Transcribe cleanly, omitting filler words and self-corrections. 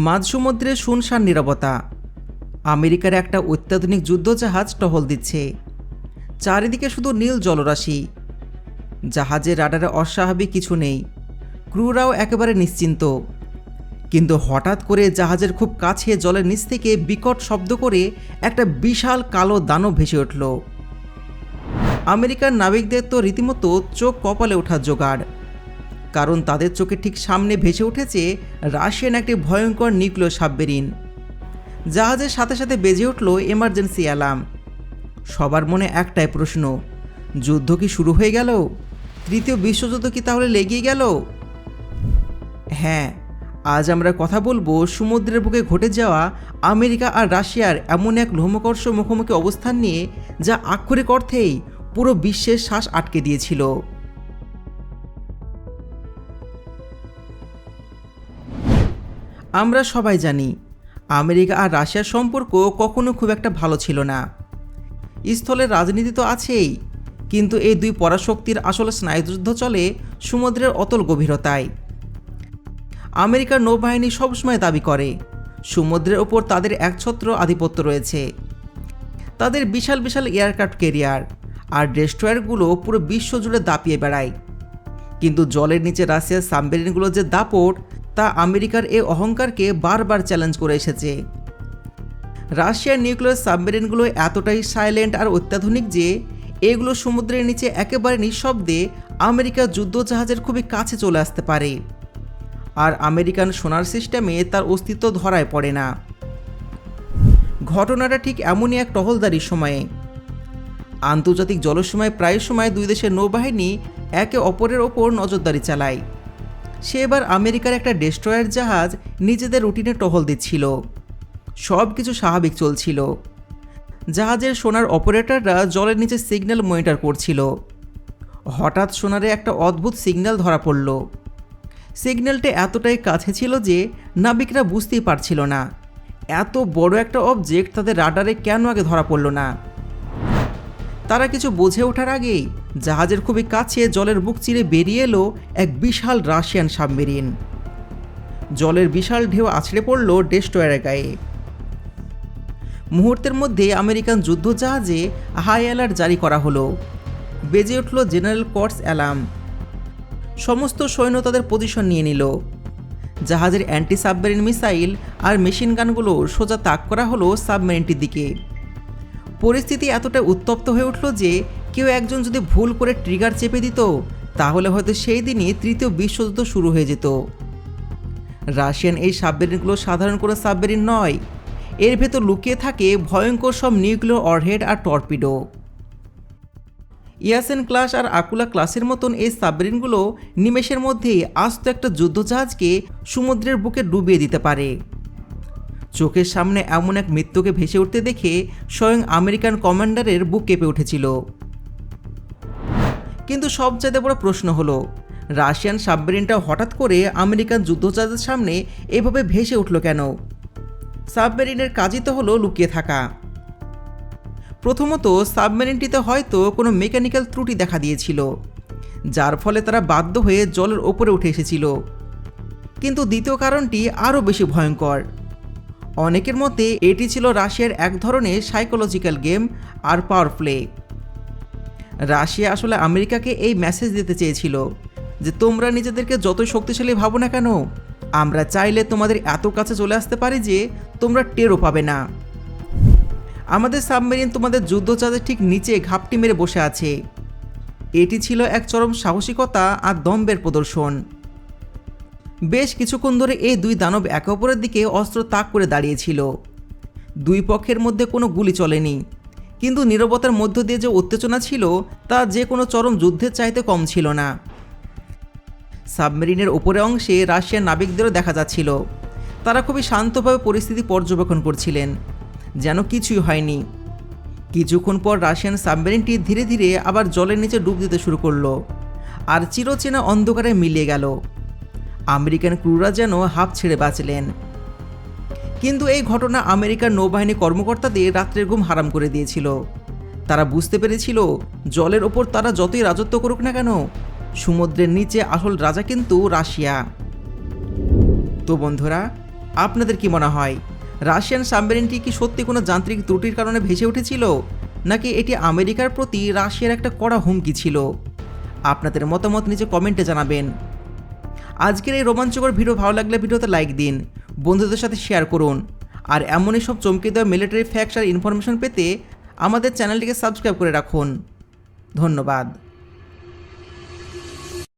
মাঝ সমুদ্রে শুনশান নীরবতা। আমেরিকার একটা অত্যাধুনিক যুদ্ধজাহাজ টহল দিচ্ছে। চারিদিকে শুধু নীল জলরাশি। জাহাজের রাডারে অস্বাভাবিক কিছু নেই, ক্রুরাও একেবারে নিশ্চিন্ত। কিন্তু হঠাৎ করে জাহাজের খুব কাছে জলের নিচ থেকে বিকট শব্দ করে একটা বিশাল কালো দানব ভেসে উঠল। আমেরিকার নাবিকদের তো রীতিমতো চোখ কপালে ওঠার জোগাড়, কারণ তাদের চোখে ঠিক সামনে ভেসে উঠেছে রাশিয়ান একটি ভয়ঙ্কর নিউক্লিয় সাবমেরিন। জাহাজের সাথে সাথে বেজে উঠল এমার্জেন্সি অ্যালার্ম। সবার মনে একটাই প্রশ্ন, যুদ্ধ কি শুরু হয়ে গেল? তৃতীয় বিশ্বযুদ্ধ কি তাহলে লেগেই গেল? হ্যাঁ, আজ আমরা কথা বলবো সমুদ্রের বুকে ঘটে যাওয়া আমেরিকা আর রাশিয়ার এমন এক লোমহর্ষক মুখোমুখি অবস্থান নিয়ে, যা আক্ষরিক অর্থেই পুরো বিশ্বের শ্বাস আটকে দিয়েছিল। আমরা সবাই জানি আমেরিকা আর রাশিয়ার সম্পর্ক কখনো খুব একটা ভালো ছিল না। স্থলের রাজনীতি তো আছেই, কিন্তু এই দুই পরাশক্তির আসলে স্নায়ুযুদ্ধ চলে সমুদ্রের অতল গভীরতায়। আমেরিকার নৌবাহিনী সবসময় দাবি করে সমুদ্রের ওপর তাদের একছত্র আধিপত্য রয়েছে। তাদের বিশাল বিশাল এয়ারক্রাফট ক্যারিয়ার আর ডেস্ট্রয়ারগুলো পুরো বিশ্ব জুড়ে দাপিয়ে বেড়ায়। কিন্তু জলের নিচে রাশিয়ার সাবমেরিনগুলো যে দাপট, তা আমেরিকার এই অহংকারকে বারবার চ্যালেঞ্জ করে এসেছে। রাশিয়ার নিউক্লিয়ার সাবমেরিনগুলো এতটাই সাইলেন্ট আর অত্যাধুনিক যে এগুলো সমুদ্রের নিচে একেবারে নিঃশব্দে আমেরিকার যুদ্ধজাহাজের খুবই কাছে চলে আসতে পারে। আর আমেরিকান সোনার সিস্টেমে তার অস্তিত্ব ধরায় পড়ে না। ঘটনাটা ঠিক এমনই এক টহলদারির সময়ে। আন্তর্জাতিক জলসীমায় প্রায় সময় দুই দেশের নৌবাহিনী একে অপরের ওপর নজরদারি চালায়। সে এবার আমেরিকার একটা ডেস্ট্রয়ার জাহাজ নিজেদের রুটিনে টহল দিচ্ছিল। সব কিছু স্বাভাবিক চলছিল। জাহাজের সোনার অপারেটররা জলের নিচে সিগন্যাল মনিটর করছিল। হঠাৎ সোনারে একটা অদ্ভুত সিগন্যাল ধরা পড়ল। সিগন্যালটা এতটাই কাছে ছিল যে নাবিকরা বুঝতেই পারছিল না এত বড় একটা অবজেক্ট তাদের রাডারে কেন আগে ধরা পড়ল না। তারা কিছু বুঝে ওঠার আগেই জাহাজের খুবই কাছে জলের বুক চিরে বেরিয়ে এলো এক বিশাল রাশিয়ান সাবমেরিন। জলের বিশাল ঢেউ আছড়ে পড়ল ডেস্ট্রয়ারের গায়ে। মুহূর্তের মধ্যে আমেরিকান যুদ্ধজাহাজে হাই অ্যালার্ট জারি করা হলো। বেজে উঠল জেনারেল কর্টস অ্যালার্ম। সমস্ত সৈন্য তাদের পজিশন নিয়ে নিল। জাহাজের অ্যান্টি সাবমেরিন মিসাইল আর মেশিন গানগুলো সোজা তাক করা হলো সাবমেরিনটির দিকে। পরিস্থিতি এতটা উত্তপ্ত হয়ে উঠল যে কেউ একজন যদি ভুল করে ট্রিগার চেপে দিত, তাহলে হয়তো সেই দিনই তৃতীয় বিশ্বযুদ্ধ শুরু হয়ে যেত। রাশিয়ান এই সাবমেরিনগুলো সাধারণ কোনো সাবমেরিন নয়। এর ভেতর লুকিয়ে থাকে ভয়ঙ্কর সব নিউক্লিয়ার ওয়ারহেড আর টর্পিডো। ইয়াসেন ক্লাস আর আকুলা ক্লাসের মতন এই সাবমেরিনগুলো নিমেষের মধ্যেই আস্ত একটা যুদ্ধজাহাজকে সমুদ্রের বুকে ডুবিয়ে দিতে পারে। চোখের সামনে এমন এক মৃত্যুকে ভেসে উঠতে দেখে স্বয়ং আমেরিকান কমান্ডারের বুক কেঁপে উঠেছিল। কিন্তু সবচেয়ে বড় প্রশ্ন হলো, রাশিয়ান সাবমেরিনটা হঠাৎ করে আমেরিকান যুদ্ধজাহাজের সামনে এভাবে ভেসে উঠল কেন? সাবমেরিনের কাজই তো হলো লুকিয়ে থাকা। প্রথমত, সাবমেরিনটিতে হয়তো কোনো মেকানিক্যাল ত্রুটি দেখা দিয়েছিল, যার ফলে তারা বাধ্য হয়ে জলের ওপরে উঠে এসেছিল। কিন্তু দ্বিতীয় কারণটি আরও বেশি ভয়ঙ্কর। অনেকের মতে এটি ছিল রাশিয়ার এক ধরনের সাইকোলজিক্যাল গেম আর পাওয়ার প্লে। রাশিয়া আসলে আমেরিকাকে এই মেসেজ দিতে চেয়েছিল যে তোমরা নিজেদেরকে যতই শক্তিশালী ভাবো না কেন, আমরা চাইলে তোমাদের এত কাছে চলে আসতে পারি যে তোমরা টেরও পাবে না। আমাদের সাবমেরিন তোমাদের যুদ্ধজাহাজের ঠিক নিচে ঘাপটি মেরে বসে আছে। এটি ছিল এক চরম সাহসিকতা আর দম্ভের প্রদর্শন। বেশ কিছুক্ষণ ধরে এই দুই দানব একে অপরের দিকে অস্ত্র তাক করে দাঁড়িয়েছিল। দুই পক্ষের মধ্যে কোনো গুলি চলেনি, কিন্তু নীরবতার মধ্য দিয়ে যে উত্তেজনা ছিল তা যে কোনো চরম যুদ্ধের চাইতে কম ছিল না। সাবমেরিনের উপরের অংশে রাশিয়ার নাবিকদেরও দেখা যাচ্ছিল। তারা খুবই শান্তভাবে পরিস্থিতি পর্যবেক্ষণ করছিলেন, যেন কিছুই হয়নি। কিছুক্ষণ পর রাশিয়ান সাবমেরিনটি ধীরে ধীরে আবার জলের নিচে ডুব দিতে শুরু করলো, আর চিরচেনা অন্ধকারে মিলিয়ে গেল। আমেরিকান ক্রুরা যেন হাঁপ ছেড়ে বাঁচলেন। কিন্তু এই ঘটনা আমেরিকার নৌবাহিনী কর্মকর্তাদের রাত্রের ঘুম হারাম করে দিয়েছিল। তারা বুঝতে পেরেছিল জলের ওপর তারা যতই রাজত্ব করুক না কেন, সমুদ্রের নিচে আসল রাজা কিন্তু রাশিয়া। তো বন্ধুরা, আপনাদের কি মনে হয় রাশিয়ান সাবমেরিনটি কি সত্যি কোনো যান্ত্রিক ত্রুটির কারণে ভেসে উঠেছিল, নাকি এটি আমেরিকার প্রতি রাশিয়ার একটা কড়া হুমকি ছিল? আপনাদের মতামত নিচে কমেন্টে জানাবেন। আজকের এই রোমাঞ্চকর ভিডিও ভালো লাগলে ভিডিওতে লাইক দিন, বন্ধুদের সাথে শেয়ার করুন, আর এমনই সব চমকে দেওয়া মিলিটারি ফ্যাক্টস আর ইনফরমেশন পেতে আমাদের চ্যানেলটিকে সাবস্ক্রাইব করে রাখুন। ধন্যবাদ।